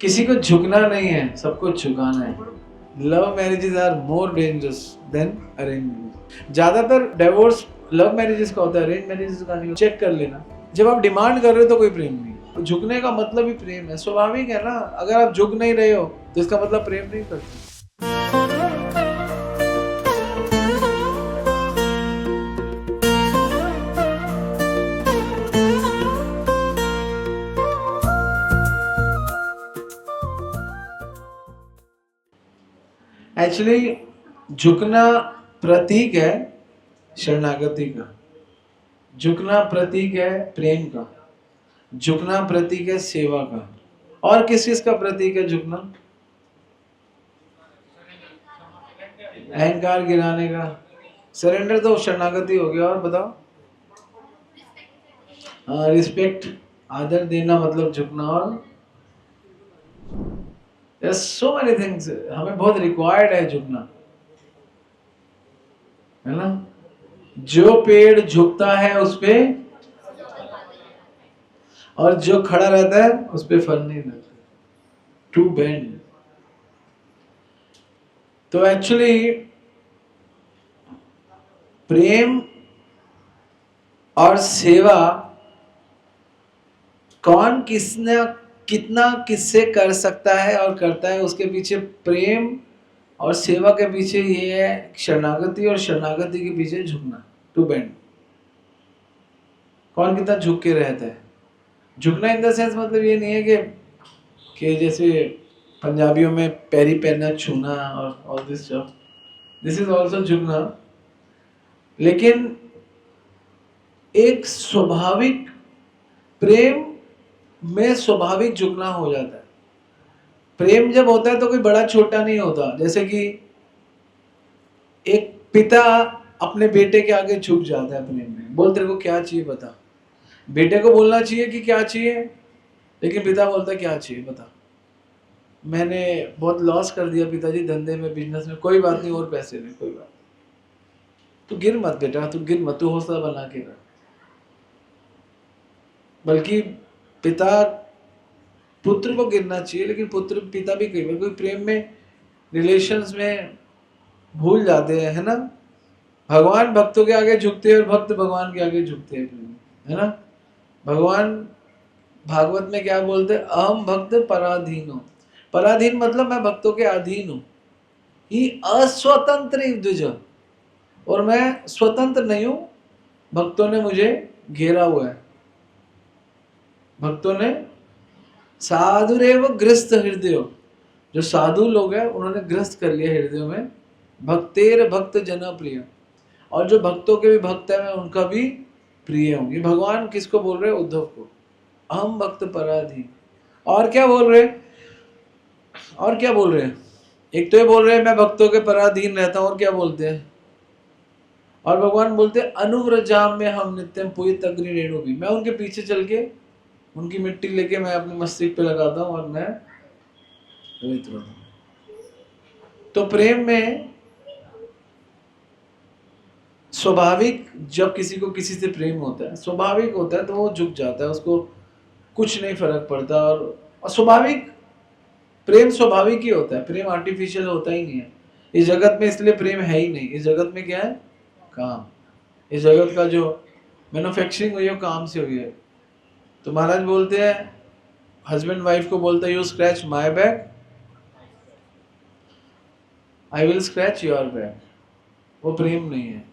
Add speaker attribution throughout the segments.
Speaker 1: किसी को झुकना नहीं है, सबको झुकाना है। Love marriages are more dangerous than arrange marriage. ज्यादातर डिवोर्स लव मैरिजेस का होता है, अरेंज मैरिजेस का नहीं। चेक कर लेना, जब आप डिमांड कर रहे हो तो कोई प्रेम नहीं। झुकने का मतलब ही प्रेम है, स्वाभाविक है ना। अगर आप झुक नहीं रहे हो तो इसका मतलब प्रेम नहीं करते। एक्चुअली झुकना प्रतीक है शरणागति का, झुकना प्रतीक है प्रेम का, झुकना प्रतीक है सेवा का। और किस चीज का प्रतीक है झुकना? अहंकार गिराने का। सरेंडर तो शरणागति हो गया। और बताओ? रिस्पेक्ट, आदर देना मतलब झुकना। और There's so many things, हमें बहुत रिक्वायर्ड है झुकना, है ना। जो पेड़ झुकता है उस पे, और जो खड़ा रहता है उस पे फल नहीं लगता। To bend. तो एक्चुअली प्रेम और सेवा कौन कितना किससे कर सकता है और करता है, उसके पीछे प्रेम और सेवा के पीछे ये है शरणागति, और शरणागति के पीछे झुकना, टू बेंड। कौन कितना झुक के रहता है। झुकना इन द सेंस मतलब ये नहीं है कि जैसे पंजाबियों में पैरी पैरना, छूना और all this stuff, this is also झुकना। लेकिन एक स्वाभाविक प्रेम में स्वाभाविक झुकना हो जाता है। प्रेम जब होता है तो कोई बड़ा छोटा नहीं होता। जैसे कि एक पिता अपने बेटे के आगे झुक जाता है प्रेम में, बोल तेरे को क्या चाहिए बता। बेटे को बोलना चाहिए कि क्या चाहिए, लेकिन पिता बोलता है क्या चाहिए बता। मैंने बहुत लॉस कर दिया पिताजी धंधे में, बिजनेस में, कोई बात नहीं, और पैसे नहीं, कोई बात। तू गिर मत बेटा, तू गिर मत, तू हौसला बना के रख। बल्कि पिता पुत्र को गिरना चाहिए, लेकिन पिता भी कई बार कोई प्रेम में, रिलेशंस में भूल जाते हैं, है ना। भगवान भक्तों के आगे झुकते हैं और भक्त भगवान के आगे झुकते हैं, है ना। भगवान भागवत में क्या बोलते हैं? अहम भक्त पराधीन हो। पराधीन मतलब मैं भक्तों के अधीन हूं। ही अस्वतंत्र द्विज, और मैं स्वतंत्र नहीं हूं, भक्तों ने मुझे घेरा हुआ है। भक्तों ने साधुरेव ग्रस्त हृदय, जो साधु लोग हैं उन्होंने ग्रस्त कर लिया हृदय में। भक्तेर भक्त जना प्रिय, और जो भक्तों के भी भक्त है मैं उनका भी प्रिय हूं। ये भगवान किसको बोल रहे हैं? उद्धव को। अहम भक्त पराधीन। और क्या बोल रहे हैं? और क्या बोल रहे हैं? एक तो ये बोल रहे हैं मैं भक्तों के पराधीन रहता हूं, और क्या बोलते हैं? और भगवान बोलते हैं अनुव्रजाम में हम नित्यम पुयित अग्नि रेणु भी, मैं उनके पीछे चल के उनकी मिट्टी लेके मैं अपने मस्तिष्क पे लगाता हूं और मैं पवित्र होता हूं। तो प्रेम में स्वाभाविक, जब किसी को किसी से प्रेम होता है, स्वाभाविक होता है, तो वो झुक जाता है, उसको कुछ नहीं फर्क पड़ता। और स्वाभाविक प्रेम स्वाभाविक ही होता है, प्रेम आर्टिफिशियल होता ही नहीं है इस जगत में। इसलिए प्रेम है ही नहीं। इस जगत में क्या है? काम। इस जगत का जो मैन्युफैक्चरिंग हुई है काम से हुई है। तो महाराज बोलते हैं, हस्बैंड वाइफ को बोलता है, you scratch my back, I will scratch your back. वो प्रेम नहीं है,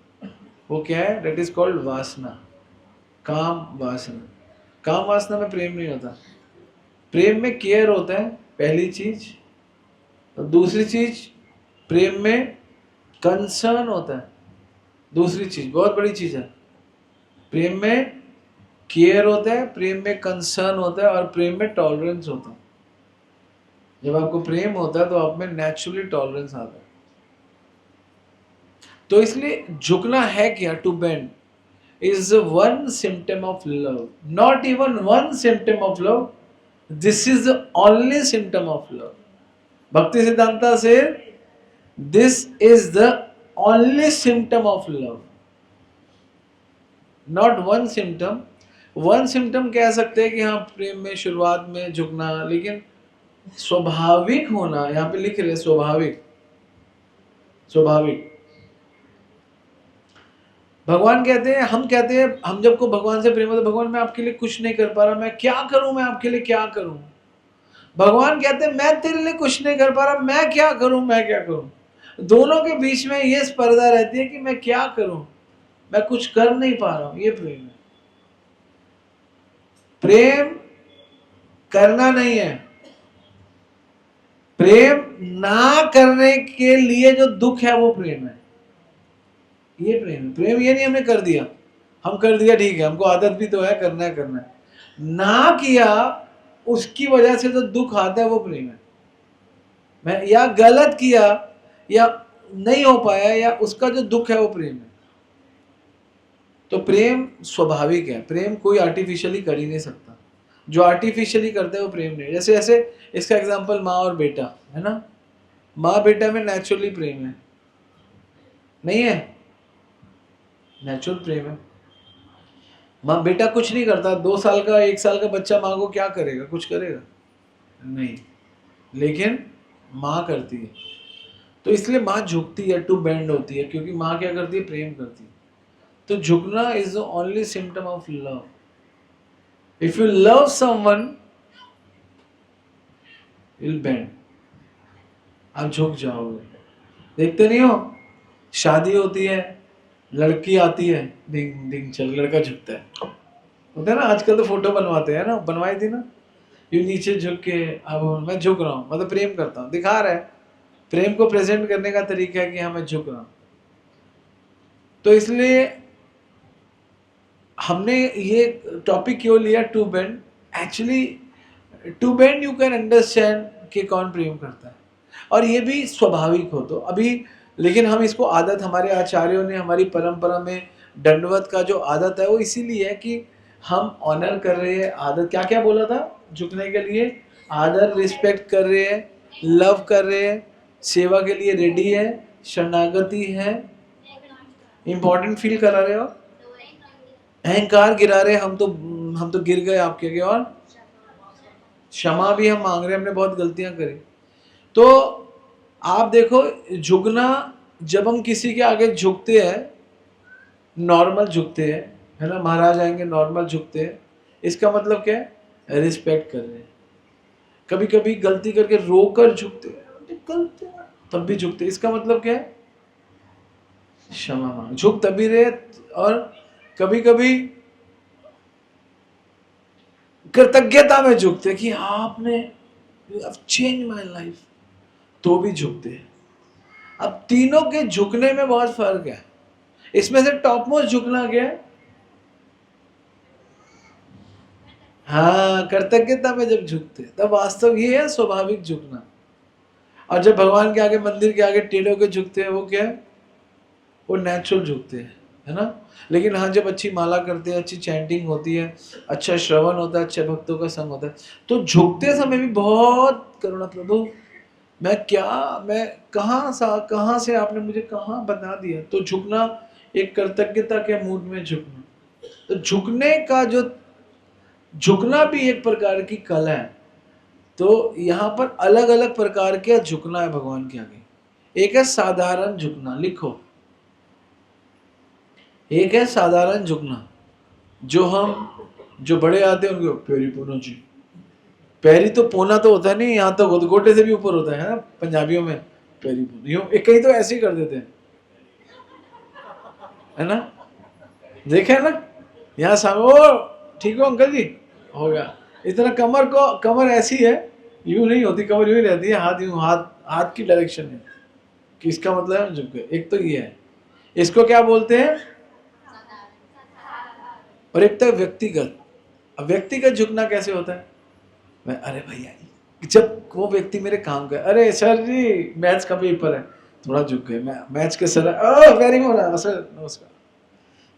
Speaker 1: वो क्या है? डेट इज कॉल्ड वासना, काम वासना। काम वासना में प्रेम नहीं होता। प्रेम में केयर होता है पहली चीज, और दूसरी चीज प्रेम में कंसर्न होता है। दूसरी चीज बहुत बड़ी चीज है, प्रेम में केयर होता है, प्रेम में कंसर्न होता है, और प्रेम में टॉलरेंस होता है। जब आपको प्रेम होता है तो आप में नेचुरली टॉलरेंस आता है। तो इसलिए झुकना है क्या? To bend is one symptom of love, not even one symptom of love, this is the only symptom of love. Bhakti Siddhanta says this is the only symptom of love, not one symptom. One symptom कह सकते हैं कि हाँ प्रेम में शुरुआत में झुकना, लेकिन स्वाभाविक होना, यहाँ पे लिख रहे स्वाभाविक, स्वाभाविक। भगवान कहते हैं, हम कहते हैं, हम जब को भगवान से प्रेम होता है, भगवान मैं आपके लिए कुछ नहीं कर पा रहा, मैं क्या करूं, मैं आपके लिए क्या करूं। भगवान कहते हैं मैं तेरे लिए कुछ नहीं कर पा रहा, मैं क्या करूं, मैं क्या करूं। दोनों के बीच में ये स्पर्धा रहती है कि मैं क्या करूं, मैं कुछ कर नहीं पा रहा हूं। ये प्रेम है। प्रेम करना नहीं है, प्रेम ना करने के लिए जो दुख है वो प्रेम है। ये प्रेम है। प्रेम ये नहीं हमने कर दिया, हम कर दिया ठीक है, हमको आदत भी तो है, करना है करना है, ना किया उसकी वजह से जो दुख आता है वो प्रेम है। मैं या गलत किया या नहीं हो पाया या उसका जो दुख है वो प्रेम है। तो प्रेम स्वाभाविक है, प्रेम कोई आर्टिफिशियली कर ही नहीं सकता। जो आर्टिफिशियली करता है वो प्रेम नहीं। जैसे ऐसे इसका एग्जांपल माँ और बेटा है ना, माँ बेटा में नेचुरली प्रेम है, नहीं है, नेचुरल प्रेम है। माँ बेटा कुछ नहीं करता, 2 साल का 1 साल का बच्चा माँ को क्या करेगा, कुछ करेगा नहीं, लेकिन माँ करती है। तो इसलिए माँ झुकती है, टू बेंड होती है, क्योंकि माँ क्या करती है, प्रेम करती है। तो झुकना is the only symptom of love. If you love someone will bend, आप झुक जाओगे। देखते नहीं हो, शादी होती है, लड़की आती है, डिंग डिंग चल, लड़का झुकता है, होता है ना। आजकल तो फोटो बनवाते हैं ना, बनवाई थी ना, ये नीचे झुक के, अब मैं झुक रहा हूँ, मतलब प्रेम करता हूँ, दिखा रहा है। प्रेम को प्रेजेंट करने का तरीका है कि हाँ मैं झुक रहा हूँ। तो इसलिए हमने ये टॉपिक क्यों लिया, to bend. Actually to bend you can understand कि कौन प्रेम करता है, और ये भी स्वाभाविक हो। तो अभी लेकिन हम इसको आदत, हमारे आचार्यों ने, हमारी परंपरा में दंडवत का जो आदत है वो इसीलिए है कि हम ऑनर कर रहे हैं। आदत क्या क्या बोला था झुकने के लिए, आदर रिस्पेक्ट कर रहे हैं, लव कर रहे हैं, सेवा के लिए रेडी है, शरणागति है, इंपॉर्टेंट फील करा रहे हो, अहंकार गिरा रहे, हम तो गिर गए आपके आगे, और क्षमा भी हम मांग रहे हैं, हमने बहुत गलतियां करी। तो आप देखो, झुकना, जब हम किसी के आगे झुकते हैं, नॉर्मल झुकते हैं, है ना, महाराज आएंगे नॉर्मल झुकते हैं, इसका मतलब क्या है, रिस्पेक्ट कर रहे हैं। कभी कभी गलती करके रोकर झुकते हैं, गलती तब भी झुकते हैं, इसका मतलब क्या है, क्षमा मांग, झुक तभी रहे। और कभी कभी कृतज्ञता में झुकते कि आपने चेंज माय लाइफ, तो भी झुकते हैं। अब तीनों के झुकने में बहुत फर्क है। इसमें से टॉप मोस्ट झुकना क्या है, हाँ, कृतज्ञता में जब झुकते तब वास्तव ये है स्वाभाविक झुकना। और जब भगवान के आगे, मंदिर के आगे टेढ़े होकर झुकते हैं, वो क्या है, वो नेचुरल झुकते हैं, है ना। लेकिन हाँ, जब अच्छी माला करते हैं, अच्छी चैंटिंग होती है, अच्छा श्रवण होता है, अच्छे भक्तों का संग होता है, तो झुकते समय भी बहुत करुणा, प्रभु मैं कहाँ से आपने मुझे कहाँ बता दिया। तो झुकना एक कृतज्ञता के मूड में झुकना। तो झुकने का जो, झुकना भी एक प्रकार की कला है। तो यहाँ पर अलग अलग प्रकार के झुकना है भगवान के आगे। एक है साधारण झुकना, लिखो, एक है साधारण झुकना, जो बड़े आते हैं उनको पैरी पोना जी, पैरी तो पोना तो होता है नहीं, यहाँ तो गोटे से भी ऊपर होता है ना पंजाबियों में, पैरी पोना, यूं एक कहीं तो ऐसे ही कर देते हैं, है ना, देखे है ना, यहाँ सामने, ओ ठीक हो अंकल जी, हो गया। इतना कमर ऐसी है, यूं नहीं होती, कमर यूं ही रहती है, हाथ यूं, हाथ की डायरेक्शन है, कि इसका मतलब है झुक गए। एक तो ये है, इसको क्या बोलते हैं, और एक तो व्यक्तिगत। अब व्यक्तिगत झुकना कैसे होता है, मैं, अरे भैया, जब वो व्यक्ति मेरे काम का, अरे सर जी मैथ्स का पेपर है, थोड़ा झुक गए, मैं मैथ्स के सर, वेरी गुड सर, नमस्कार।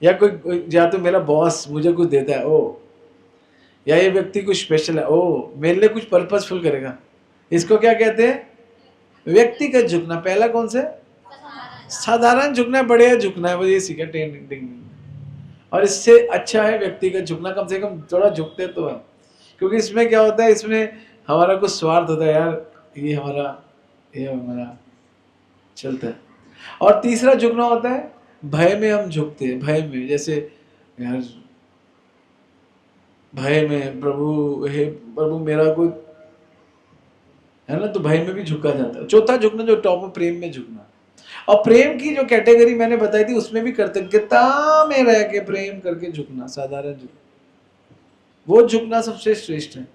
Speaker 1: या कोई या तो मेरा बॉस मुझे कुछ देता है, ओ, या ये व्यक्ति कुछ स्पेशल है, ओ मेरे लिए कुछ पर्पसफुल करेगा, इसको क्या कहते हैं, व्यक्तिगत झुकना। पहला कौन से, साधारण झुकना, बढ़िया झुकना है, वो ये सीखा टिंग। और इससे अच्छा है व्यक्तिगत झुकना, कम से कम थोड़ा झुकते तो है। क्योंकि इसमें क्या होता है, इसमें हमारा कुछ स्वार्थ होता है यार, ये हमारा चलता है। और तीसरा झुकना होता है भय में, हम झुकते हैं भय में, जैसे यार भय में प्रभु, हे प्रभु मेरा कोई है ना, तो भय में भी झुका जाता है। चौथा झुकना जो टॉप में, प्रेम में झुकना। और प्रेम की जो कैटेगरी मैंने बताई थी उसमें भी कृतज्ञता में रह के प्रेम करके झुकना, साधारण झुकना, वो झुकना सबसे श्रेष्ठ है।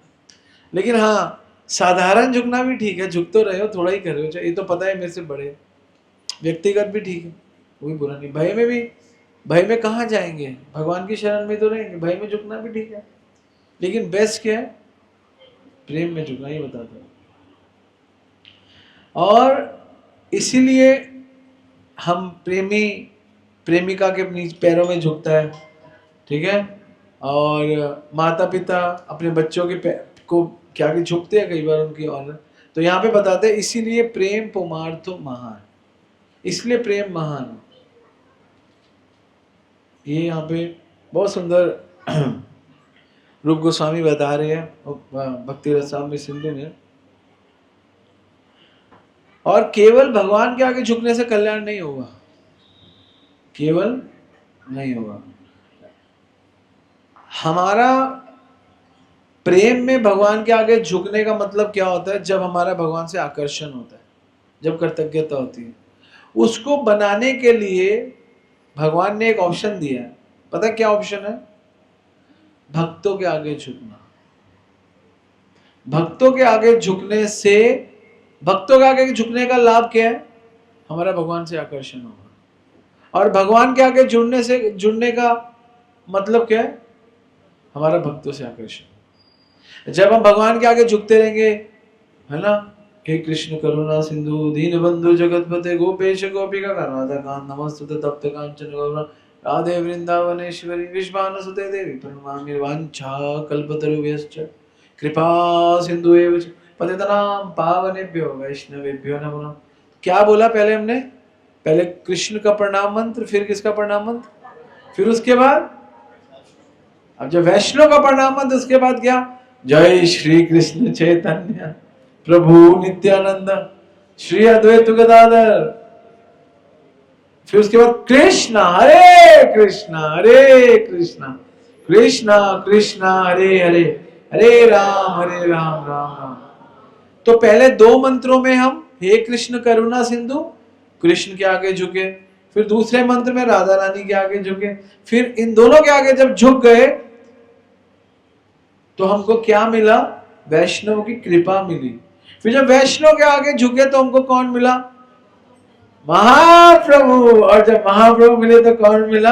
Speaker 1: लेकिन हाँ, साधारण झुकना भी ठीक है, झुक तो रहे हो, थोड़ा ही कर रहे हो, ये तो पता है मेरे से बड़े, व्यक्तिगत भी ठीक है, वो भी बुरा नहीं। भय में भी, भय में कहाँ जाएंगे, भगवान की शरण में तो रहेंगे, भय में झुकना भी ठीक है। लेकिन बेस्ट क्या है, प्रेम में झुकना, ये बताता हूँ। और इसीलिए हम प्रेमिका के पैरों में झुकता है, ठीक है। और माता पिता अपने बच्चों के को क्या कि झुकते हैं कई बार उनकी ऑनर। तो यहाँ पे बताते हैं इसीलिए प्रेम पुमार्थो महान, इसलिए प्रेम महान। ये यहाँ पे बहुत सुंदर रूप गोस्वामी बता रहे हैं भक्ति रसामृत सिंधु में। और केवल भगवान के आगे झुकने से कल्याण नहीं होगा, केवल नहीं होगा। हमारा प्रेम में भगवान के आगे झुकने का मतलब क्या होता है, जब हमारा भगवान से आकर्षण होता है, जब कृतज्ञता होती है। उसको बनाने के लिए भगवान ने एक ऑप्शन दिया है, पता है क्या ऑप्शन है, भक्तों के आगे झुकना। भक्तों के आगे झुकने से, भक्तों के आगे झुकने का लाभ क्या है, हमारा भगवान से आकर्षण होगा। और भगवान के आगे जुड़ने का मतलब क्या है, हमारा भक्तों से आकर्षण। जब हम भगवान के आगे झुकते रहेंगे, है ना, हे कृष्ण करुणा सिंधु दीन बंधु जगतपते गोपेश गोपिका कांत नमस्तुते तप्त कांचन गौर राधे वृंदावनेश्वरी विश्वानुसुते देवी प्रणमामि वांछा कल्पतरुभ्यश्च कृपा सिंधुएव च पतितनां पावनेभ्यो वैष्णवेभ्यो नमो नमः। क्या बोला पहले हमने, पहले कृष्ण का प्रणाम मंत्र, फिर किसका प्रणाम मंत्र, फिर उसके बाद अब जब वैष्णव का प्रणाम मंत्र, उसके बाद क्या, जय श्री कृष्ण चैतन्य प्रभु नित्यानंद श्री अद्वैत गदाधर। फिर उसके बाद कृष्णा हरे कृष्णा कृष्णा कृष्णा हरे हरे, हरे राम राम राम। तो पहले दो मंत्रों में हम हे कृष्ण करुणा सिंधु, कृष्ण के आगे झुके, फिर दूसरे मंत्र में राधा रानी के आगे झुके। फिर इन दोनों के आगे जब झुक गए तो हमको क्या मिला, वैष्णव की कृपा मिली। फिर जब वैष्णव के आगे झुके तो हमको कौन मिला, महाप्रभु। और जब महाप्रभु मिले तो कौन मिला,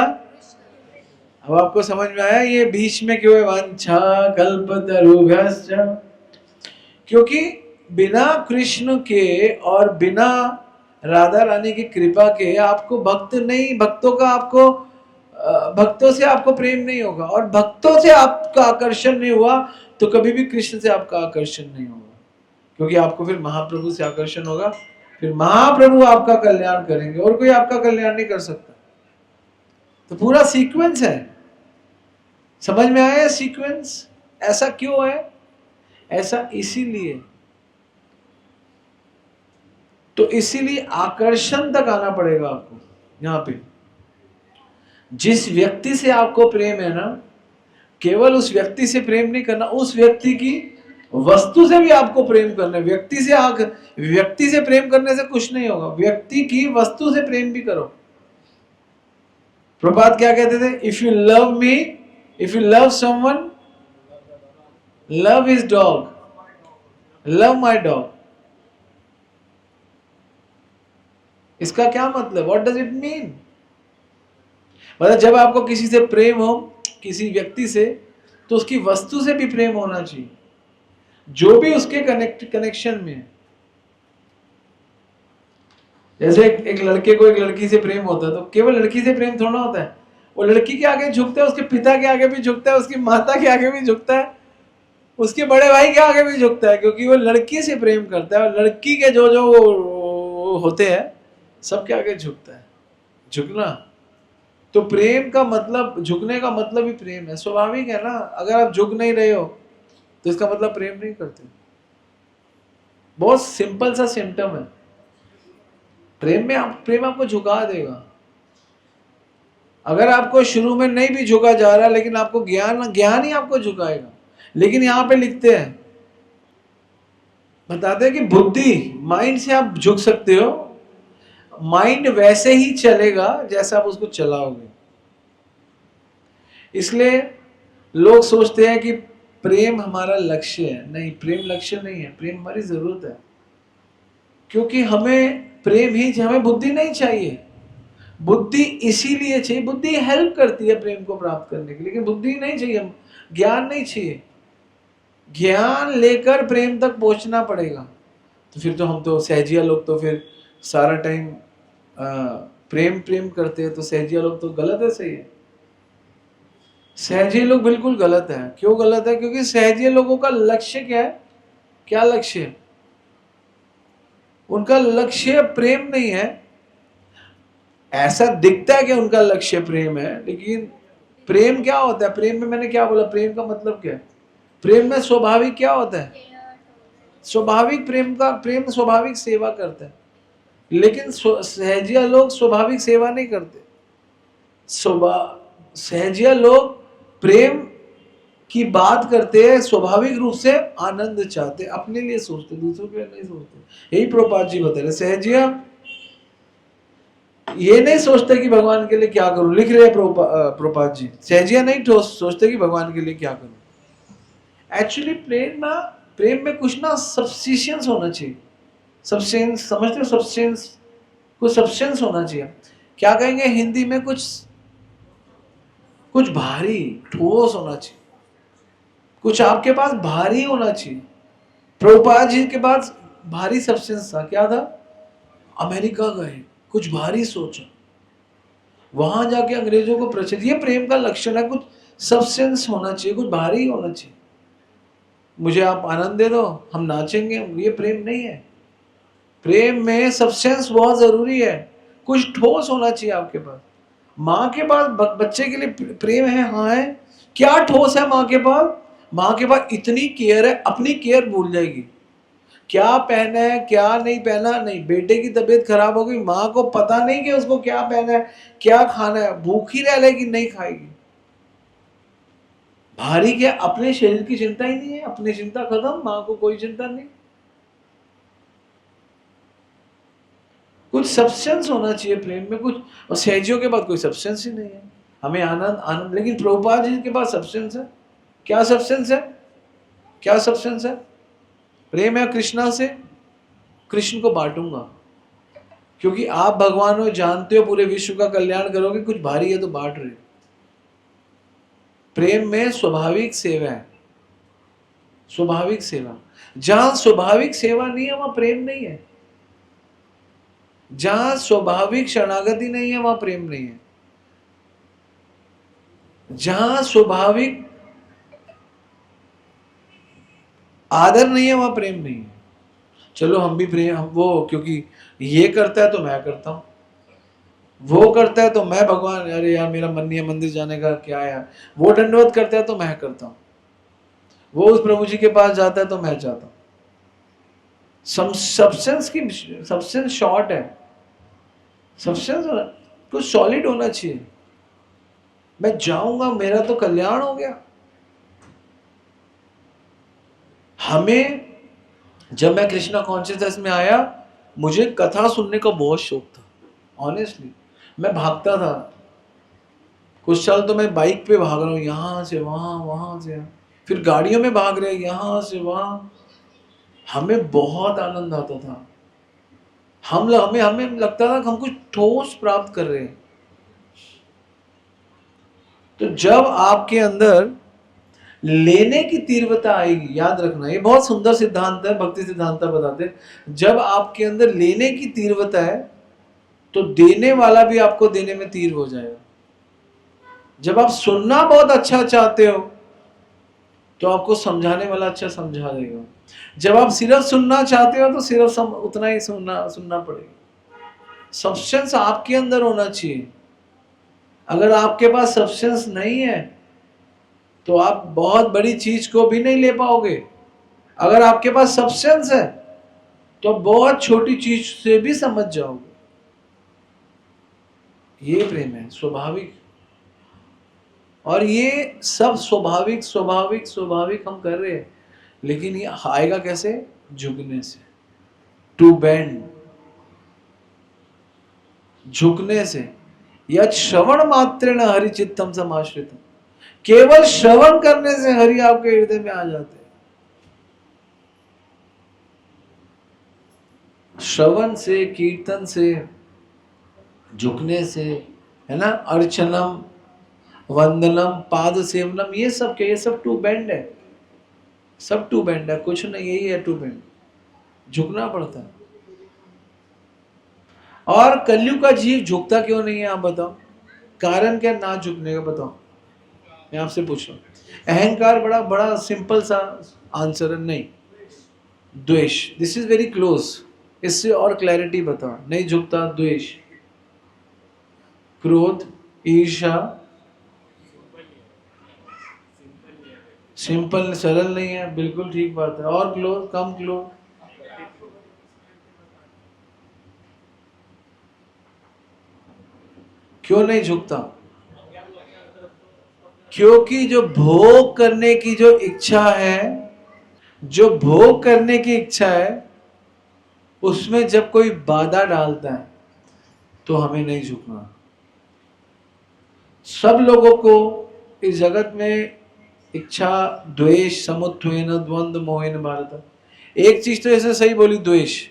Speaker 1: अब आपको समझ में आया ये बीच में क्यों है, वांछा कल्पतरुभ्यश्च, क्योंकि बिना कृष्ण के और बिना राधा रानी की कृपा के आपको भक्त नहीं, भक्तों से आपको प्रेम नहीं होगा। और भक्तों से आपका आकर्षण नहीं हुआ तो कभी भी कृष्ण से आपका आकर्षण नहीं होगा, क्योंकि आपको फिर महाप्रभु से आकर्षण होगा, फिर महाप्रभु आपका कल्याण करेंगे और कोई आपका कल्याण नहीं कर सकता। तो पूरा सीक्वेंस है, समझ में आया सीक्वेंस ऐसा क्यों है, ऐसा इसीलिए। तो इसीलिए आकर्षण तक आना पड़ेगा आपको। यहां पे जिस व्यक्ति से आपको प्रेम है ना, केवल उस व्यक्ति से प्रेम नहीं करना, उस व्यक्ति की वस्तु से भी आपको प्रेम करना है। व्यक्ति से प्रेम करने से कुछ नहीं होगा, व्यक्ति की वस्तु से प्रेम भी करो। प्रभुपाद क्या कहते थे, if you love me, if you love someone, love his dog, love my dog. इसका क्या मतलब, व्हाट डज इट मीन, मतलब जब आपको किसी से प्रेम हो, किसी व्यक्ति से, तो उसकी वस्तु से भी प्रेम होना चाहिए, जो भी उसके कनेक्शन में है। जैसे एक लड़के को एक लड़की से प्रेम होता है तो केवल लड़की से प्रेम थोड़ा होता है, वो लड़की के आगे झुकता है, उसके पिता के आगे भी झुकता है, उसकी माता के आगे भी झुकता है, उसके बड़े भाई के आगे भी झुकता है, क्योंकि वो लड़की से प्रेम करता है। और लड़की के जो जो होते हैं सबके आगे झुकता है। झुकना तो प्रेम का मतलब, झुकने का मतलब ही प्रेम है, स्वाभाविक है ना। अगर आप झुक नहीं रहे हो तो इसका मतलब प्रेम नहीं करते। बहुत सिंपल सा सिम्टम है। प्रेम आपको झुका देगा। अगर आपको शुरू में नहीं भी झुका जा रहा, लेकिन आपको ज्ञान ही आपको झुकाएगा। लेकिन यहां पे लिखते हैं, बताते हैं कि बुद्धि, माइंड से आप झुक सकते हो, माइंड वैसे ही चलेगा जैसे आप उसको चलाओगे। इसलिए लोग सोचते हैं कि प्रेम हमारा लक्ष्य है। नहीं, प्रेम लक्ष्य नहीं है, प्रेम हमारी जरूरत है। क्योंकि हमें प्रेम ही, हमें बुद्धि नहीं चाहिए। बुद्धि इसीलिए चाहिए, बुद्धि हेल्प करती है प्रेम को प्राप्त करने के लिए, लेकिन बुद्धि नहीं चाहिए, ज्ञान नहीं चाहिए। ज्ञान लेकर प्रेम तक पहुंचना पड़ेगा। तो फिर तो हम तो सहजिया लोग तो फिर सारा टाइम प्रेम प्रेम करते हैं, तो सहजिया लोग तो गलत है, सही है? सहजिया लोग बिल्कुल गलत है। क्यों गलत है? क्योंकि सहजिया लोगों का लक्ष्य क्या है? क्या लक्ष्य है उनका? लक्ष्य प्रेम नहीं है। ऐसा दिखता है कि उनका लक्ष्य प्रेम है, लेकिन प्रेम क्या होता है? प्रेम में मैंने क्या बोला? प्रेम का मतलब क्या है? प्रेम में स्वाभाविक क्या होता है? स्वाभाविक प्रेम स्वाभाविक सेवा करता है। लेकिन सहजिया लोग स्वाभाविक सेवा नहीं करते। सहजिया लोग प्रेम की बात करते हैं, स्वाभाविक रूप से आनंद चाहते, अपने लिए सोचते, दूसरों के लिए नहीं सोचते। यही प्रभुपाद जी बता रहे। सहजिया ये नहीं सोचते कि भगवान के लिए क्या करूं, लिख रहे हैं प्रभुपाद जी। सहजिया नहीं सोचते कि भगवान के लिए क्या करूं। एक्चुअली प्रेम में कुछ ना सब्सिस्टेंस होना चाहिए। सब्सटेंस समझते हो? सब्सटेंस, कुछ सब्सटेंस होना चाहिए। क्या कहेंगे हिंदी में? कुछ भारी, ठोस होना चाहिए। कुछ आपके पास भारी होना चाहिए। प्रभुपाद जी के पास भारी सब्सटेंस था। क्या था? अमेरिका गए, कुछ भारी सोचा, वहां जाके अंग्रेजों को प्रचलित। ये प्रेम का लक्षण है, कुछ सब्सटेंस होना चाहिए, कुछ भारी होना चाहिए। मुझे आप आनंद दे दो, हम नाचेंगे, ये प्रेम नहीं है। प्रेम में सब्सटेंस बहुत जरूरी है, कुछ ठोस होना चाहिए आपके पास। माँ के पास बच्चे के लिए प्रेम है, हाँ है। क्या ठोस है माँ के पास? माँ के पास इतनी केयर है, अपनी केयर भूल जाएगी। क्या पहना है, क्या नहीं पहना, नहीं। बेटे की तबीयत खराब हो गई, माँ को पता नहीं कि उसको क्या पहना है, क्या खाना है, भूखी रह लेगी, नहीं खाएगी। भारी क्या? अपने शरीर की चिंता ही नहीं है, अपनी चिंता खत्म, माँ को कोई चिंता नहीं। कुछ सब्सटेंस होना चाहिए प्रेम में, कुछ। और सहजियों के बाद कोई सब्सटेंस ही नहीं है। हमें आनंद, लेकिन प्रभुपाद जी के पास सब्सटेंस है। क्या सब्सटेंस है? क्या सब्सटेंस है? प्रेम है कृष्णा से, कृष्ण को बांटूंगा, क्योंकि आप भगवान हो, जानते हो पूरे विश्व का कल्याण करोगे, कुछ भारी है तो बांट रहे। प्रेम में स्वाभाविक सेवा है, स्वाभाविक सेवा। जहां स्वाभाविक सेवा नहीं है वहां प्रेम नहीं है। जहां स्वाभाविक शरणागति नहीं है वहां प्रेम नहीं है। जहां स्वाभाविक आदर नहीं है वहां प्रेम नहीं है। चलो हम भी प्रेम, हम वो, क्योंकि ये करता है तो मैं करता हूं, वो करता है तो मैं भगवान, अरे यार मेरा मन नहीं है मंदिर जाने का, क्या यार। वो दंडवत करता है तो मैं करता हूं, वो उस प्रभु जी के पास जाता है तो मैं जाता हूं। सब्सटेंस शॉर्ट है। सब्सटेंस कुछ सॉलिड होना चाहिए। मैं जाऊंगा, मेरा तो कल्याण हो गया। हमें, जब मैं कृष्णा कॉन्शियसनेस में आया, मुझे कथा सुनने का बहुत शौक था। ऑनेस्टली मैं भागता था। कुछ साल तो मैं बाइक पे भाग रहा हूँ, यहाँ से वहाँ, वहाँ से यहाँ, फिर गाड़ियों में भाग रहे, यहाँ से वहाँ। हमें बहुत आनंद आता था। हमें लगता था कि हम कुछ ठोस प्राप्त कर रहे हैं। तो जब आपके अंदर लेने की तीव्रता आएगी, याद रखना, ये बहुत सुंदर सिद्धांत है, भक्ति सिद्धांत बताते हैं। जब आपके अंदर लेने की तीव्रता है तो देने वाला भी आपको देने में तीव्र हो जाएगा। जब आप सुनना बहुत अच्छा चाहते हो तो आपको समझाने वाला अच्छा समझा देगा। जब आप सिर्फ सुनना चाहते हो तो सिर्फ उतना ही सुनना पड़ेगा। सब्सटेंस आपके अंदर होना चाहिए। अगर आपके पास सब्सटेंस नहीं है तो आप बहुत बड़ी चीज को भी नहीं ले पाओगे। अगर आपके पास सब्सटेंस है तो बहुत छोटी चीज से भी समझ जाओगे। ये प्रेम है स्वाभाविक। और ये सब स्वाभाविक स्वाभाविक स्वाभाविक हम कर रहे हैं, लेकिन ये आएगा कैसे? झुकने से। टू बेंड, झुकने से। यत् श्रवण मात्रेण हरि चित्तम समाश्रितम, केवल श्रवण करने से हरि आपके हृदय में आ जाते हैं। श्रवण से, कीर्तन से, झुकने से, है ना, अर्चनम, वंदनम, पाद सेवनम, ये सब क्या? ये सब टू बेंड है, सब टू बेंड है, कुछ नहीं, यही है टू बेंड। झुकना पड़ता है। और कलयुग का जीव झुकता क्यों नहीं है, आप बताओ? कारण क्या ना झुकने का, बताओ? मैं आपसे पूछ रहा हूं। अहंकार बड़ा बड़ा सिंपल सा आंसर है, नहीं। द्वेष, दिस इज वेरी क्लोज। इससे और क्लैरिटी बताओ। नहीं झुकता, द्वेष, क्रोध, ईर्ष्या, सिंपल, सरल नहीं है, बिल्कुल ठीक बात है। और क्लोज, कम क्लोज, क्यों नहीं झुकता? क्योंकि जो भोग करने की जो इच्छा है, जो भोग करने की इच्छा है, उसमें जब कोई बाधा डालता है तो हमें नहीं झुकना। सब लोगों को इस जगत में इच्छा, द्वेष, समुत्थेन द्वंद्व मोहेन भारत। एक चीज तो ऐसे सही बोली, द्वेष,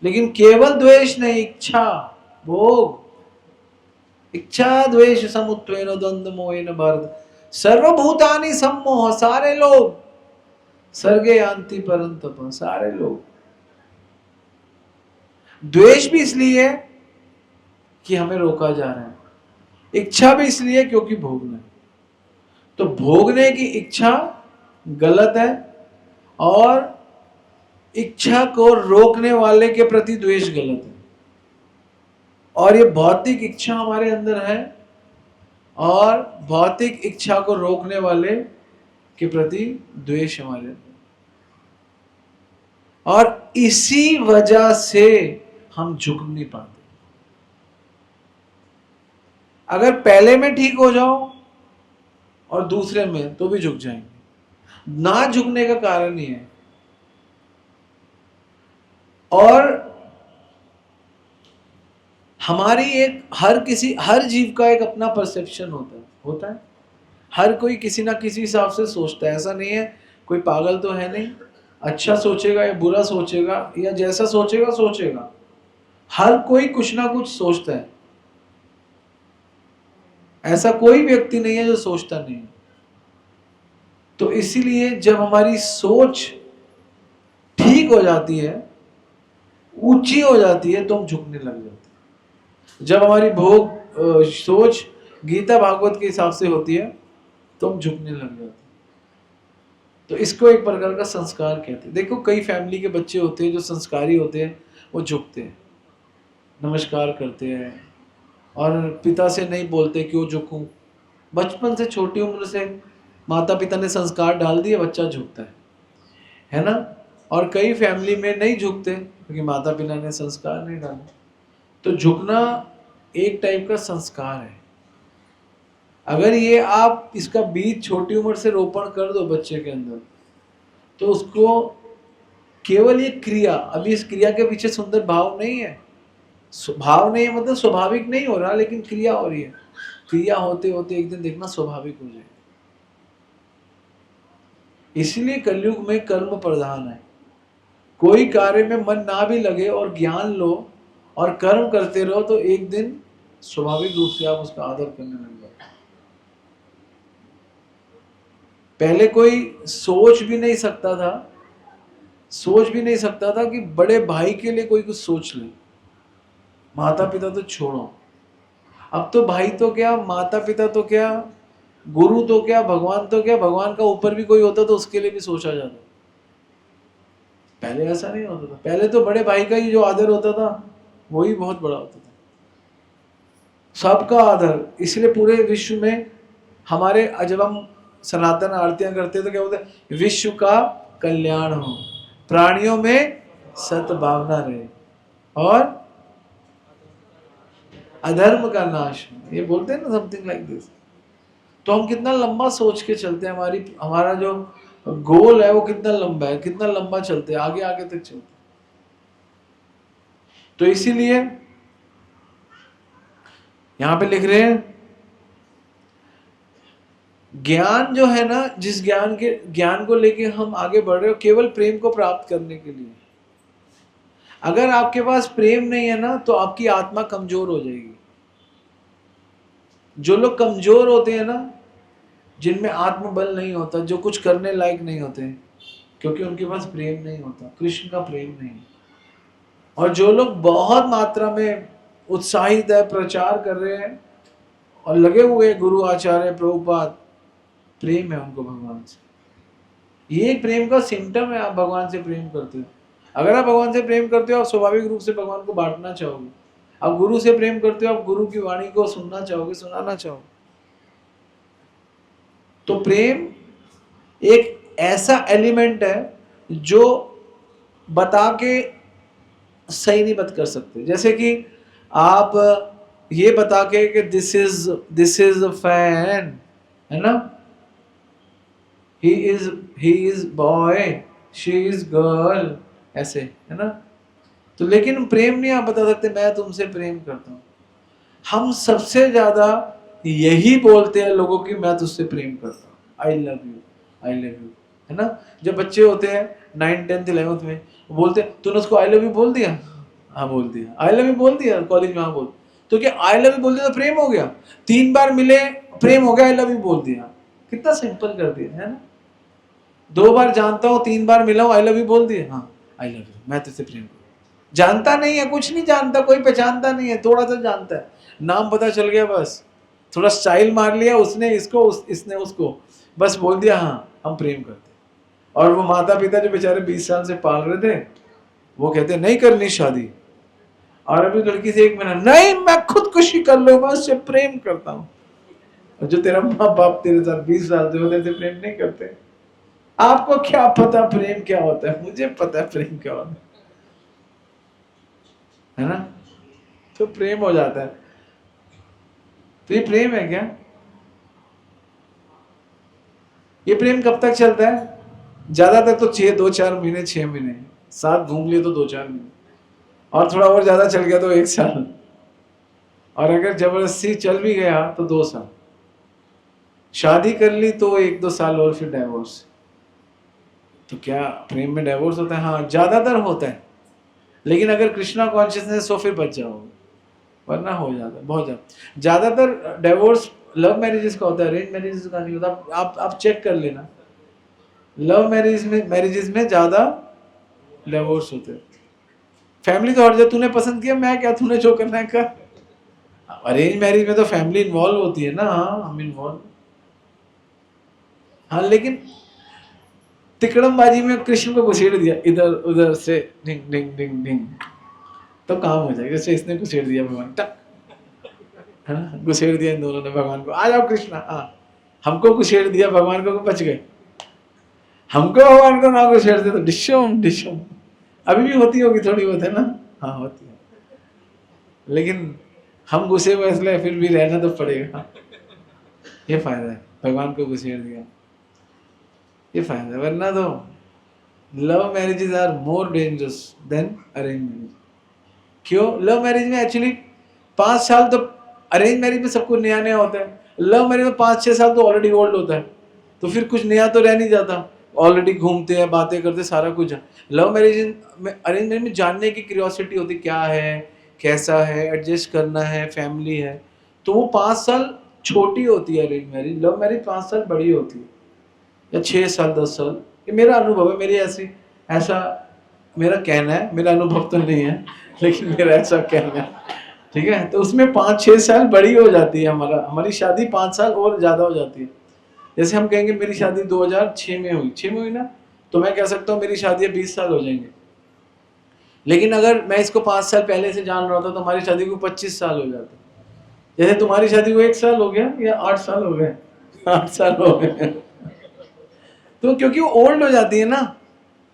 Speaker 1: लेकिन केवल द्वेष नहीं, इच्छा, भोग, इच्छा द्वेष समुत्थेन द्वंद्व मोहेन भारत। सर्वभूतानि सम्मोह, सारे लोग, सर्गे यान्ति परन्तप, सारे लोग। द्वेष भी इसलिए है कि हमें रोका जा रहा है, इच्छा भी इसलिए क्योंकि भोगना है। तो भोगने की इच्छा गलत है, और इच्छा को रोकने वाले के प्रति द्वेष गलत है। और ये भौतिक इच्छा हमारे अंदर है, और भौतिक इच्छा को रोकने वाले के प्रति द्वेष हमारे अंदर। और इसी वजह से हम झुक नहीं पाते। अगर पहले में ठीक हो जाओ और दूसरे में, तो भी झुक जाएंगे। ना झुकने का कारण ही है। और हमारी एक, हर जीव का एक अपना परसेप्शन होता है। हर कोई किसी ना किसी हिसाब से सोचता है। ऐसा नहीं है, कोई पागल तो है नहीं, अच्छा सोचेगा या बुरा सोचेगा, या जैसा सोचेगा सोचेगा। हर कोई कुछ ना कुछ सोचता है। ऐसा कोई व्यक्ति नहीं है जो सोचता नहीं है। तो इसीलिए जब हमारी सोच ठीक हो जाती है, ऊंची हो जाती है, तो हम झुकने लग जाते हैं। जब हमारी सोच गीता भागवत के हिसाब से होती है, तो हम झुकने लग जाते हैं। तो इसको एक प्रकार का संस्कार कहते हैं। देखो, कई फैमिली के बच्चे होते हैं जो संस्कारी होते हैं, वो झुकते हैं, नमस्कार करते हैं, और पिता से नहीं बोलते क्यों झुकूं। बचपन से, छोटी उम्र से माता पिता ने संस्कार डाल दिए, बच्चा झुकता है ना। और कई फैमिली में नहीं झुकते क्योंकि माता पिता ने संस्कार नहीं डाले। तो झुकना एक टाइप का संस्कार है। अगर ये आप इसका बीज छोटी उम्र से रोपण कर दो बच्चे के अंदर, तो उसको केवल ये क्रिया, अभी इस क्रिया के पीछे सुंदर भाव नहीं है, भाव नहीं है मतलब स्वाभाविक नहीं हो रहा, लेकिन क्रिया हो रही है। क्रिया होते होते एक दिन देखना स्वाभाविक हो जाए। इसलिए कलयुग में कर्म प्रधान है। कोई कार्य में मन ना भी लगे और ज्ञान लो और कर्म करते रहो, तो एक दिन स्वाभाविक रूप से आप उसका आदर करने लग जाओ। पहले कोई सोच भी नहीं सकता था कि बड़े भाई के लिए कोई कुछ सोच ले। माता पिता तो छोड़ो, अब तो भाई तो क्या, माता पिता तो क्या, गुरु तो क्या, भगवान तो क्या, भगवान का ऊपर भी कोई होता तो उसके लिए भी सोचा जाता। पहले ऐसा नहीं होता था। पहले तो बड़े भाई का ही जो आदर होता था, वही बहुत बड़ा होता था, सबका आदर। इसलिए पूरे विश्व में हमारे, जब हम सनातन आरतियां करते तो क्या बोलते हैं, विश्व का कल्याण हो, प्राणियों में सद्भावना रहे और अधर्म का नाश हो। ये बोलते हैं ना समथिंग लाइक दिस। तो हम कितना लंबा सोच के चलते हैं, हमारा जो गोल है वो कितना लंबा है, कितना लंबा चलते हैं, आगे आगे तक चलते। तो इसीलिए यहां पे लिख रहे हैं ज्ञान जो है ना, जिस ज्ञान को लेके हम आगे बढ़ रहे हो केवल प्रेम को प्राप्त करने के लिए। अगर आपके पास प्रेम नहीं है ना तो आपकी आत्मा कमजोर हो जाएगी। जो लोग कमजोर होते हैं ना, जिनमें आत्मबल नहीं होता, जो कुछ करने लायक नहीं होते, क्योंकि उनके पास प्रेम नहीं होता, कृष्ण का प्रेम नहीं। और जो लोग बहुत मात्रा में उत्साहित है, प्रचार कर रहे हैं और लगे हुए गुरु आचार्य प्रभुपाद, प्रेम है उनको भगवान से। ये एक प्रेम का सिम्टम है, आप भगवान से प्रेम करते हो। अगर आप भगवान से प्रेम करते हो, आप स्वाभाविक रूप से भगवान को बांटना चाहोगे। आप गुरु से प्रेम करते हो, आप गुरु की वाणी को सुनना चाहोगे, सुनाना चाहोगे। तो प्रेम एक ऐसा एलिमेंट है जो बता के सही नहीं बात कर सकते। जैसे कि आप ये बता के कि दिस इज अ फैन, है ना, he is boy, she is girl, ऐसे, है ना। तो लेकिन प्रेम नहीं आप बता सकते मैं तुमसे प्रेम करता हूं। हम सबसे ज्यादा यही बोलते हैं लोगों की, मैं तुझसे प्रेम करता हूं, I love you, I love you, है ना। जब बच्चे होते हैं 9th 10th 11th में, बोलते हैं तूने उसको आई लव यू बोल दिया, हाँ बोल दिया, आई लव यू बोल दिया कॉलेज में, हाँ बोल। तो क्या आई लव यू बोल दिया तो प्रेम हो गया? 3 बार मिले प्रेम हो गया, आई लव यू बोल दिया। कितना सिंपल कर दिया, है ना। 2 बार जानता हूँ, 3 बार मिला हूँ, आई लव यू बोल दिया, हाँ आई लव यू, मैं तुझसे प्रेम करता हूँ। जानता नहीं है, कुछ नहीं जानता, कोई पहचानता नहीं है, थोड़ा सा जानता है, नाम पता चल गया, बस थोड़ा स्टाइल मार लिया उसने इसको, इसने उसको, बस बोल दिया हाँ हम प्रेम करते। और वो माता पिता जो बेचारे 20 साल से पाल रहे थे, वो कहते नहीं करनी शादी, और अभी लड़की से 1 महीना, नहीं मैं खुदकुशी कर लूं, मैं उससे प्रेम करता हूं। जो तेरा माँ बाप तेरे साथ 20 साल से होते प्रेम नहीं करते। आपको क्या पता प्रेम क्या होता है? मुझे पता है प्रेम क्या होता है ना। तो प्रेम हो जाता है। तो ये प्रेम है क्या? ये प्रेम कब तक चलता है? ज्यादातर तो 2-4 महीने, 6 महीने, साथ घूम लिए तो 2-4 महीने, और थोड़ा और ज्यादा चल गया तो 1 साल, और अगर जबरदस्ती चल भी गया तो 2 साल, शादी कर ली तो 1-2 साल और फिर डाइवोर्स। तो क्या प्रेम में डाइवोर्स होता है? हाँ ज्यादातर होता है, लेकिन अगर कृष्णा कॉन्शियसनेस हो फिर बच जाओगे, वरना हो जाता है बहुत ज्यादातर डाइवोर्स लव मैरिजेस का होता है, अरेंज मैरिजेस का नहीं होता। आप चेक कर लेना, लव मैरिजेस में ज्यादा डाइवोर्स होते हैं। फैमिली तो हट जाए, तूने पसंद किया, मैं क्या, तूने जो करना है कर। अरेंज मैरिज में तो फैमिली इन्वॉल्व होती है ना, हाँ हम इन्वॉल्व, हाँ, लेकिन तिकड़मबाजी में कृष्ण को घुसेड़ दिया इधर उधर से, डिंग डिंग डिंग डिंग, तो काम हो जाएगा। जैसे इसने घुसेड़ दिया भगवान, टक, है ना, घुसेड़ दिया इन दोनों ने भगवान को, आ जाओ कृष्णा, हाँ हमको घुसेड़ दिया, भगवान को बच गए। हमको भगवान को ना घुसेड़ दे तो डिशम डिशम। अभी भी होती होगी थोड़ी बहुत, है ना, हाँ होती है, लेकिन हम घुसे हुए इसलिए फिर भी रहना तो पड़ेगा। ये फायदा है, भगवान को घुसेड़ दिया, ये फायदा है। वरना तो love marriages are more dangerous than arrange marriage. क्यों? लव मैरिज में एक्चुअली 5 साल तो, अरेंज मैरिज में सब कुछ नया नया होता है, लव मैरिज में 5-6 साल तो ऑलरेडी ओल्ड होता है, तो फिर कुछ नया तो रह नहीं जाता, ऑलरेडी घूमते हैं, बातें करते, सारा कुछ है। लव मैरिज में, अरेंज मैरिज में जानने की क्यूरियोसिटी होती, क्या है, कैसा है, एडजस्ट करना है, फैमिली है, तो वो 5 साल छोटी होती है अरेंज मैरिज। लव मैरिज 5 साल बड़ी होती है, या 6 साल 10 साल। ये मेरा अनुभव है, मेरी ऐसा मेरा कहना है, मेरा अनुभव तो नहीं है, लेकिन मेरा ऐसा कहना है, ठीक है। तो उसमें 5-6 साल बड़ी हो जाती है, हमारी शादी 5 साल और ज्यादा हो जाती है। जैसे हम कहेंगे मेरी शादी 2006 में हुई, 6 में हुई ना, तो मैं कह सकता हूँ मेरी शादी 20 साल हो जाएंगे। लेकिन अगर मैं इसको 5 साल पहले से जान रहा था तो हमारी शादी को 25 साल हो जाते। जैसे तुम्हारी शादी को 1 साल हो गया या 8 साल हो गए, 8 साल हो गए। तो क्योंकि वो ओल्ड हो जाती है ना,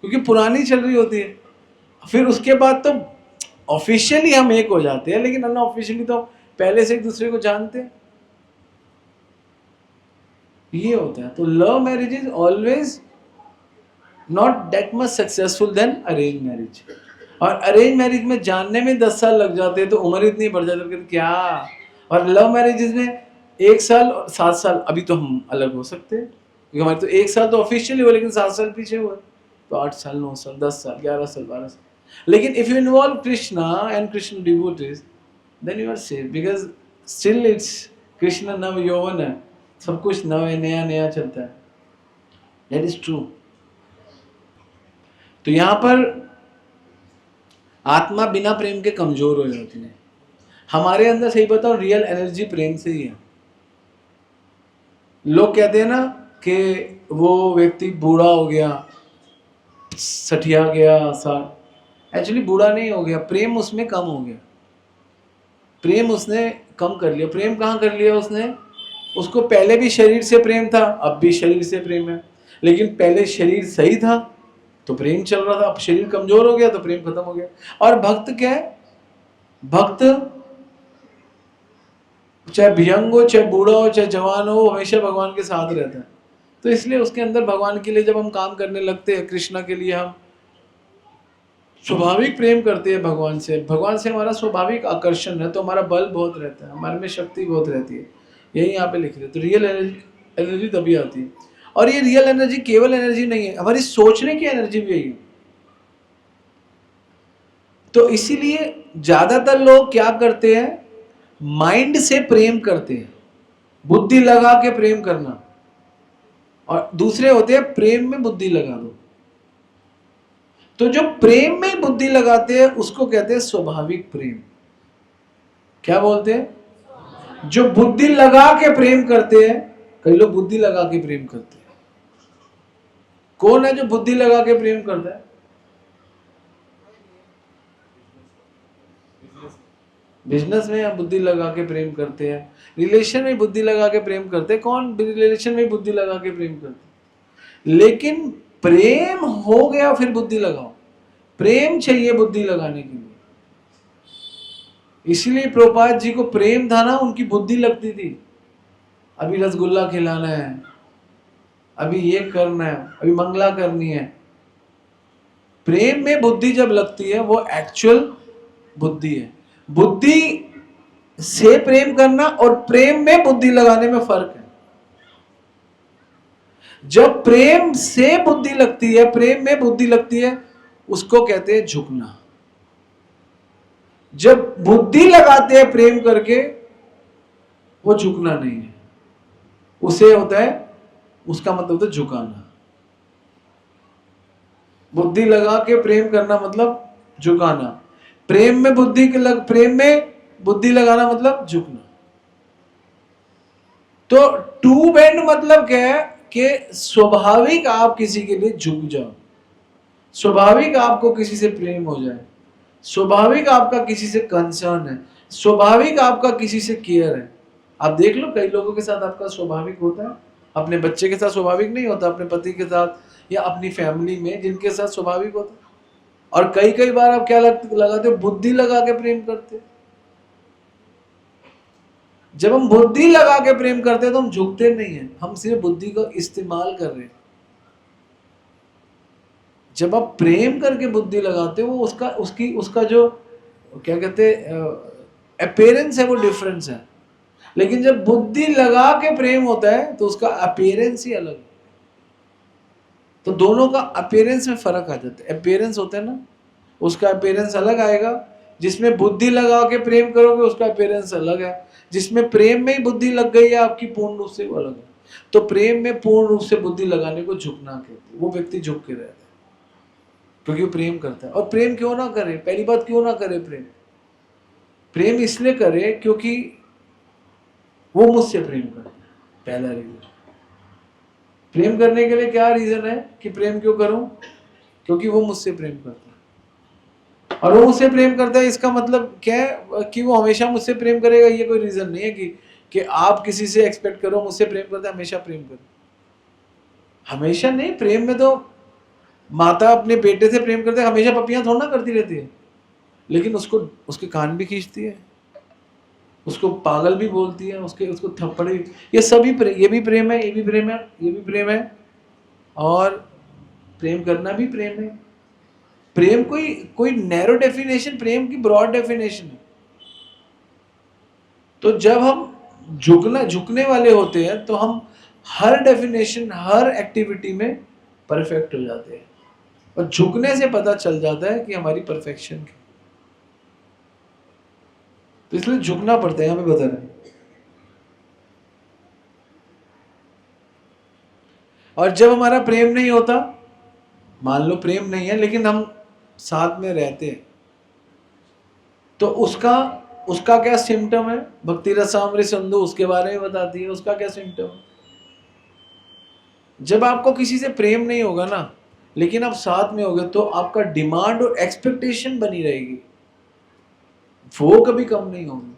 Speaker 1: क्योंकि पुरानी चल रही होती है। फिर उसके बाद तो ऑफिशियली हम एक हो जाते हैं, लेकिन अनऑफिशियली तो पहले से एक दूसरे को जानते हैं। ये होता है। तो love marriage is always not that much successful than arrange marriage. और अरेंज मैरिज में जानने में 10 साल लग जाते हैं, तो उम्र इतनी बढ़ जाती है, क्या। और लव मैरिजेज में 1 साल और 7 साल, अभी तो हम अलग हो सकते हैं क्योंकि हमारे तो 1 साल तो ऑफिशियली हुआ, लेकिन 7 साल पीछे हुआ, तो 8 साल 9 साल 10 साल 11 साल 12 साल। लेकिन if you involve Krishna and Krishna devotees, then you are safe, because still it's Krishna नव यौवन है, सब कुछ नव नया नया चलता है। That is true. तो यहां पर आत्मा बिना प्रेम के कमजोर हो जाती है। हमारे अंदर, सही बताओ, रियल एनर्जी प्रेम से ही है। लोग कहते हैं ना कि वो व्यक्ति बूढ़ा हो गया, सठिया गया, एक्चुअली बूढ़ा नहीं हो गया, प्रेम उसमें कम हो गया, प्रेम उसने कम कर लिया। प्रेम कहाँ कर लिया उसने? उसको पहले भी शरीर से प्रेम था, अब भी शरीर से प्रेम है, लेकिन पहले शरीर सही था तो प्रेम चल रहा था, अब शरीर कमजोर हो गया तो प्रेम खत्म हो गया। और भक्त क्या है? भक्त चाहे भियंग हो, चाहे बूढ़ा हो, चाहे जवान हो, हमेशा भगवान के साथ रहता है। तो इसलिए उसके अंदर भगवान के लिए जब हम काम करने लगते हैं, कृष्णा के लिए, हम स्वाभाविक प्रेम करते हैं भगवान से, भगवान से हमारा स्वाभाविक आकर्षण है, तो हमारा बल बहुत रहता है, हमारे में शक्ति बहुत रहती है। यही यहाँ पे लिख रहे, तो रियल एनर्जी तभी आती है। और ये रियल एनर्जी केवल एनर्जी नहीं है, हमारी सोचने की एनर्जी भी यही है। तो इसीलिए ज्यादातर लोग क्या करते हैं? माइंड से प्रेम करते हैं, बुद्धि लगा के प्रेम करना, और दूसरे होते हैं प्रेम में बुद्धि लगा दो। तो जो प्रेम में बुद्धि लगाते हैं उसको कहते हैं स्वाभाविक प्रेम। क्या बोलते हैं? जो बुद्धि लगा के प्रेम करते हैं, कई लोग बुद्धि लगा के प्रेम करते हैं। कौन है जो बुद्धि लगा के प्रेम करता है? बिजनेस में आप बुद्धि लगा के प्रेम करते हैं, रिलेशन में बुद्धि लगा के प्रेम करते हैं। कौन रिलेशन में बुद्धि लगा के प्रेम करते हैं? लेकिन प्रेम हो गया फिर बुद्धि लगाओ, प्रेम चाहिए बुद्धि लगाने के लिए। इसलिए प्रभुपाद जी को प्रेम था ना, उनकी बुद्धि लगती थी, अभी रसगुल्ला खिलाना है, अभी ये करना है, अभी मंगला करनी है। प्रेम में बुद्धि जब लगती है वो एक्चुअल बुद्धि है। बुद्धि से प्रेम करना और प्रेम में बुद्धि लगाने में फर्क है। जब प्रेम से बुद्धि लगती है, प्रेम में बुद्धि लगती है, उसको कहते हैं झुकना। जब बुद्धि लगाते हैं प्रेम करके, वो झुकना नहीं है, उसे होता है, उसका मतलब होता है झुकाना। बुद्धि लगा के प्रेम करना मतलब झुकाना, प्रेम में बुद्धि लगाना मतलब झुकना। तो टू बेंड मतलब क्या है? कि स्वाभाविक आप किसी के लिए झुक जाओ, स्वाभाविक आपको किसी से प्रेम हो जाए, स्वाभाविक आपका किसी से कंसर्न है, स्वाभाविक आपका किसी से केयर है। आप देख लो, कई लोगों के साथ आपका स्वाभाविक होता है, अपने बच्चे के साथ स्वाभाविक नहीं होता, अपने पति के साथ या अपनी फैमिली में जिनके साथ स्वाभाविक होता है। और कई बार आप क्या लगाते हो? बुद्धि लगा के प्रेम करते हो। जब हम बुद्धि लगा के प्रेम करते हैं तो हम झुकते नहीं हैं, हम सिर्फ बुद्धि को इस्तेमाल कर रहे हैं। जब आप प्रेम करके बुद्धि लगाते हो, वो उसका जो क्या कहते हैं अपीयरेंस है, वो डिफरेंस है। लेकिन जब बुद्धि लगा के प्रेम होता है तो उसका अपीयरेंस ही अलग है। तो दोनों का अपीयरेंस में फर्क आ जाता है। अपीयरेंस होता है ना, उसका अपीयरेंस अलग आएगा। जिसमें बुद्धि लगा के प्रेम करोगे उसका अपीयरेंस अलग है, जिसमें प्रेम में ही बुद्धि लग गई है आपकी पूर्ण रूप से, वो अलग है। तो प्रेम में पूर्ण रूप से बुद्धि लगाने को झुकना कहते हैं। वो व्यक्ति झुक के रहता है क्योंकि वो प्रेम करता है। और प्रेम क्यों ना करे? पहली बात, क्यों ना करे प्रेम इसलिए करे क्योंकि वो मुझसे प्रेम करता है। पहला रीजन। प्रेम करने के लिए क्या रीजन है कि प्रेम क्यों करूं? क्योंकि वो मुझसे प्रेम करता है। और वो मुझसे प्रेम करता है, इसका मतलब क्या है कि वो हमेशा मुझसे प्रेम करेगा, ये कोई रीजन नहीं है कि आप किसी से एक्सपेक्ट करो मुझसे प्रेम करता है हमेशा प्रेम करो। हमेशा नहीं, प्रेम में तो माता अपने बेटे से प्रेम करते हमेशा पपियां थोड़ा ना करती रहती है, लेकिन उसको उसके कान भी खींचती है, उसको पागल भी बोलती है, उसको थप्पड़ भी, ये सभी ये भी प्रेम है, ये भी प्रेम है, ये भी प्रेम है, और प्रेम करना भी प्रेम है। प्रेम कोई कोई नैरो डेफिनेशन, प्रेम की ब्रॉड डेफिनेशन है। तो जब हम झुकने वाले होते हैं तो हम हर डेफिनेशन, हर एक्टिविटी में परफेक्ट हो जाते हैं, और झुकने से पता चल जाता है कि हमारी परफेक्शन की। तो इसलिए झुकना पड़ता है, हमें बता रहे। और जब हमारा प्रेम नहीं होता, मान लो प्रेम नहीं है लेकिन हम साथ में रहते हैं, तो उसका उसका क्या सिम्टम है? भक्ति रसामृत सिंधु उसके बारे में बताती है, उसका क्या सिम्टम है। जब आपको किसी से प्रेम नहीं होगा ना, लेकिन आप साथ में होगे, तो आपका डिमांड और एक्सपेक्टेशन बनी रहेगी, वो कभी कम नहीं होगी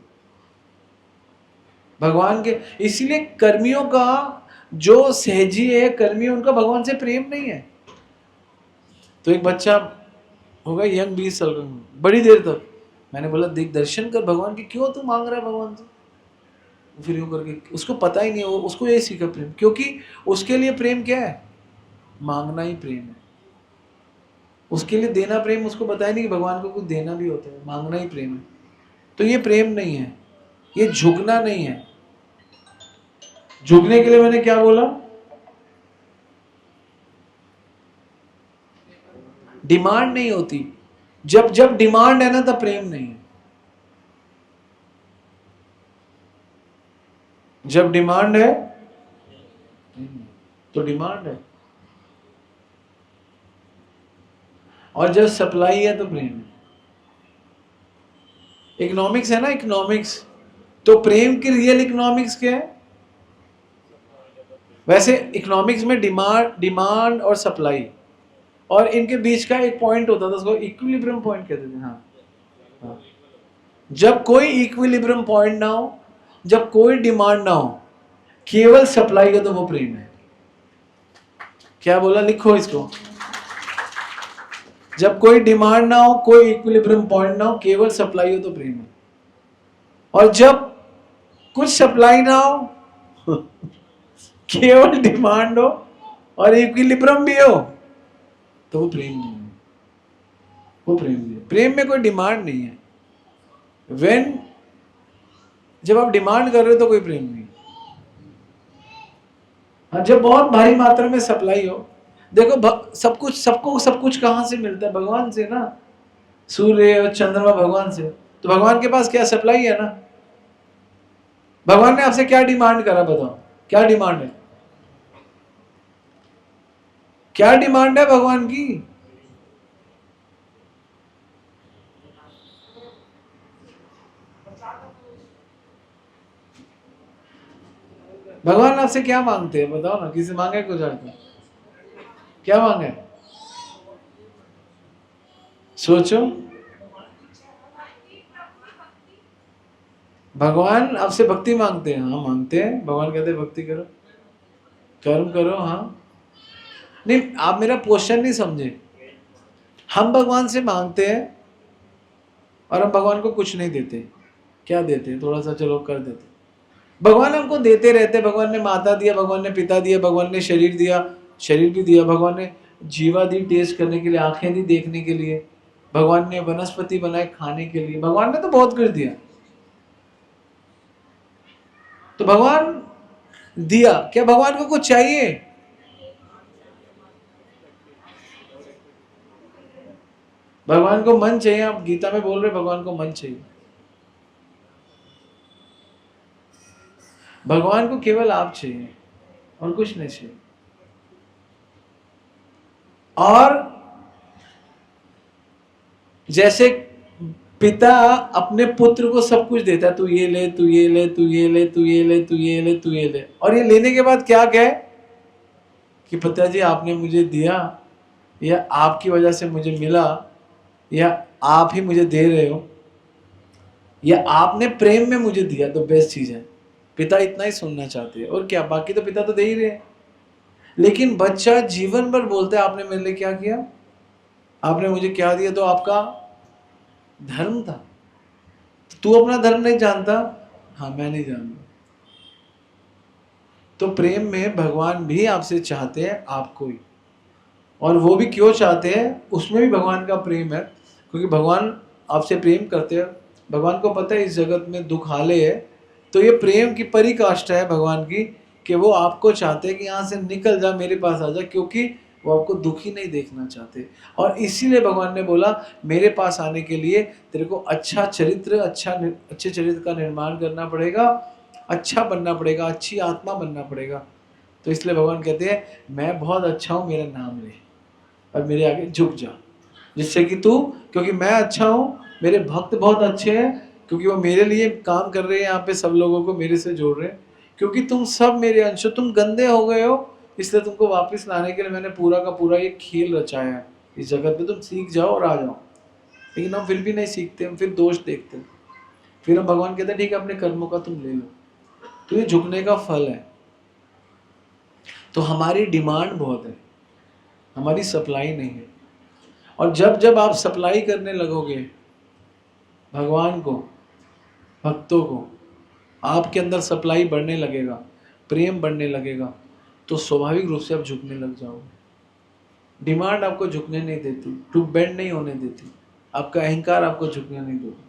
Speaker 1: भगवान के। इसीलिए कर्मियों का जो सहजी है, कर्मी, उनका भगवान से प्रेम नहीं है। तो एक बच्चा होगा यंग 20 साल का, बड़ी देर तक मैंने बोला देख दर्शन कर भगवान की, क्यों तू मांग रहा है भगवान से? फिर यूं करके, उसको पता ही नहीं है, उसको ये सीखा प्रेम, क्योंकि उसके लिए प्रेम क्या है? मांगना ही प्रेम है। उसके लिए देना प्रेम, उसको बताया नहीं कि भगवान को कुछ देना भी होता है, मांगना ही प्रेम है। तो ये प्रेम नहीं है, ये झुकना नहीं है। झुकने के लिए मैंने क्या बोला? डिमांड नहीं होती। जब जब डिमांड है ना, तब प्रेम नहीं है। जब डिमांड है तो डिमांड है, और जब सप्लाई है तो प्रेम है। इकोनॉमिक्स है ना, इकोनॉमिक्स, तो प्रेम की रियल इकोनॉमिक्स क्या है? वैसे इकोनॉमिक्स में डिमांड और सप्लाई, और इनके बीच का एक पॉइंट होता था, उसको इक्विलिब्रियम पॉइंट कहते थे। हाँ, जब कोई इक्विलिब्रियम पॉइंट ना हो, जब कोई डिमांड ना हो, केवल सप्लाई का, तो वो प्रेम है। क्या बोला? लिखो इसको। जब कोई डिमांड ना हो, कोई इक्विलिब्रियम पॉइंट ना हो, केवल सप्लाई हो, तो प्रेम है। और जब कुछ सप्लाई ना हो केवल डिमांड हो और इक्विलिब्रियम भी हो, तो वो प्रेम नहीं है। वो प्रेम नहीं है। प्रेम में कोई डिमांड नहीं है। व्हेन जब आप डिमांड कर रहे हो तो कोई प्रेम नहीं। हाँ, जब बहुत भारी मात्रा में सप्लाई हो, देखो सब कुछ, सबको सब कुछ कहां से मिलता है? भगवान से ना। सूर्य और चंद्रमा भगवान से, तो भगवान के पास क्या सप्लाई है ना। भगवान ने आपसे क्या डिमांड करा? बताओ, क्या डिमांड है? क्या डिमांड है भगवान की? भगवान आपसे क्या मांगते हैं? बताओ ना, किसी मांगे कुछ आपको? क्या मांगे? सोचो। भगवान आपसे भक्ति मांगते हैं। हाँ, मांगते हैं। भगवान कहते हैं भक्ति करो, कर्म करो। हाँ, नहीं, आप मेरा क्वेश्चन नहीं समझे। हम भगवान से मांगते हैं और हम भगवान को कुछ नहीं देते। क्या देते हैं? थोड़ा सा चलो कर देते। भगवान हमको देते रहते हैं। भगवान ने माता दिया, भगवान ने पिता दिया, भगवान ने शरीर दिया, शरीर भी दिया। भगवान ने जीवा दी टेस्ट करने के लिए, आंखें दी देखने के लिए। भगवान ने वनस्पति बनाए खाने के लिए। भगवान ने तो बहुत कुछ दिया। तो भगवान दिया, क्या भगवान को कुछ चाहिए? भगवान को मन चाहिए। आप गीता में बोल रहे भगवान को मन चाहिए। भगवान को केवल आप चाहिए और कुछ नहीं चाहिए। और जैसे पिता अपने पुत्र को सब कुछ देता है, तू ये ले, तू ये ले, तू ये ले, तू ये ले, तू ये ले, तू ये ले, और ये लेने के बाद क्या कहे कि पिताजी आपने मुझे दिया, या आपकी वजह से मुझे मिला, या आप ही मुझे दे रहे हो, या आपने प्रेम में मुझे दिया, तो बेस्ट चीज है। पिता इतना ही सुनना चाहते हैं, और क्या, बाकी तो पिता तो दे ही रहे हैं। लेकिन बच्चा जीवन भर बोलता है आपने मेरे लिए क्या किया, आपने मुझे क्या दिया, तो आपका धर्म था। तू अपना धर्म नहीं जानता, हाँ मैं नहीं जानता। तो प्रेम में भगवान भी आपसे चाहते हैं आपको ही, और वो भी क्यों चाहते हैं, उसमें भी भगवान का प्रेम है, क्योंकि भगवान आपसे प्रेम करते हैं। भगवान को पता है इस जगत में दुख हाले है, तो ये प्रेम की परिकाष्ठा है भगवान की, कि वो आपको चाहते हैं कि यहाँ से निकल जा, मेरे पास आ जा, क्योंकि वो आपको दुखी नहीं देखना चाहते। और इसीलिए भगवान ने बोला मेरे पास आने के लिए तेरे को अच्छा चरित्र, अच्छे चरित्र का निर्माण करना पड़ेगा, अच्छा बनना पड़ेगा, अच्छी आत्मा बनना पड़ेगा। तो इसलिए भगवान कहते हैं मैं बहुत अच्छा हूँ, मेरा नाम ले और मेरे आगे झुक जा, जिससे कि तू, क्योंकि मैं अच्छा हूँ, मेरे भक्त बहुत अच्छे हैं, क्योंकि वो मेरे लिए काम कर रहे हैं, यहाँ पे सब लोगों को मेरे से जोड़ रहे हैं, क्योंकि तुम सब मेरे अंश हो, तुम गंदे हो गए हो, इसलिए तुमको वापस लाने के लिए मैंने पूरा का पूरा ये खेल रचाया है इस जगत में, तुम सीख जाओ और आ जाओ। लेकिन हम फिर भी नहीं सीखते, हम फिर दोष देखते, फिर हम भगवान कहते हैं ठीक है अपने कर्मों का तुम ले लो। तो ये झुकने का फल है। तो हमारी डिमांड बहुत है, हमारी सप्लाई नहीं है। और जब जब आप सप्लाई करने लगोगे भगवान को, भक्तों को, आपके अंदर सप्लाई बढ़ने लगेगा, प्रेम बढ़ने लगेगा, तो स्वाभाविक रूप से आप झुकने लग जाओगे। डिमांड आपको झुकने नहीं देती, टू बेंड नहीं होने देती, आपका अहंकार आपको झुकने नहीं देता।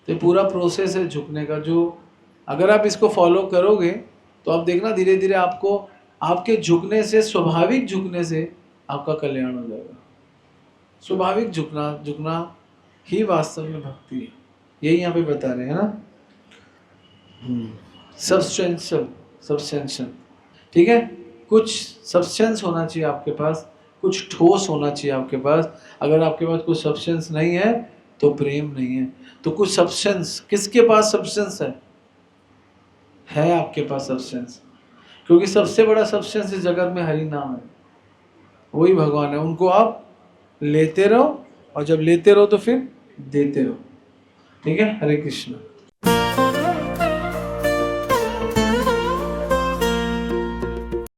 Speaker 1: तो पूरा प्रोसेस है झुकने का, जो अगर आप इसको फॉलो करोगे तो आप देखना धीरे धीरे आपको, आपके झुकने से, स्वाभाविक झुकने से आपका कल्याण हो जाएगा। स्वाभाविक झुकना ही वास्तव में भक्ति है, यही यहाँ पे बता रहे हैं ना। सब्सटेंशन, ठीक है, कुछ सब्सटेंस होना चाहिए आपके पास, कुछ ठोस होना चाहिए आपके पास। अगर आपके पास कुछ सब्सटेंस नहीं है तो प्रेम नहीं है। तो कुछ सब्सटेंस, किसके पास सब्सटेंस है आपके पास सब्सटेंस, क्योंकि सबसे बड़ा सब्सटेंस इस जगत में हरि नाम है, वही भगवान है। उनको आप लेते रहो, और जब लेते रहो तो फिर देते रहो। ठीक है, हरे कृष्ण।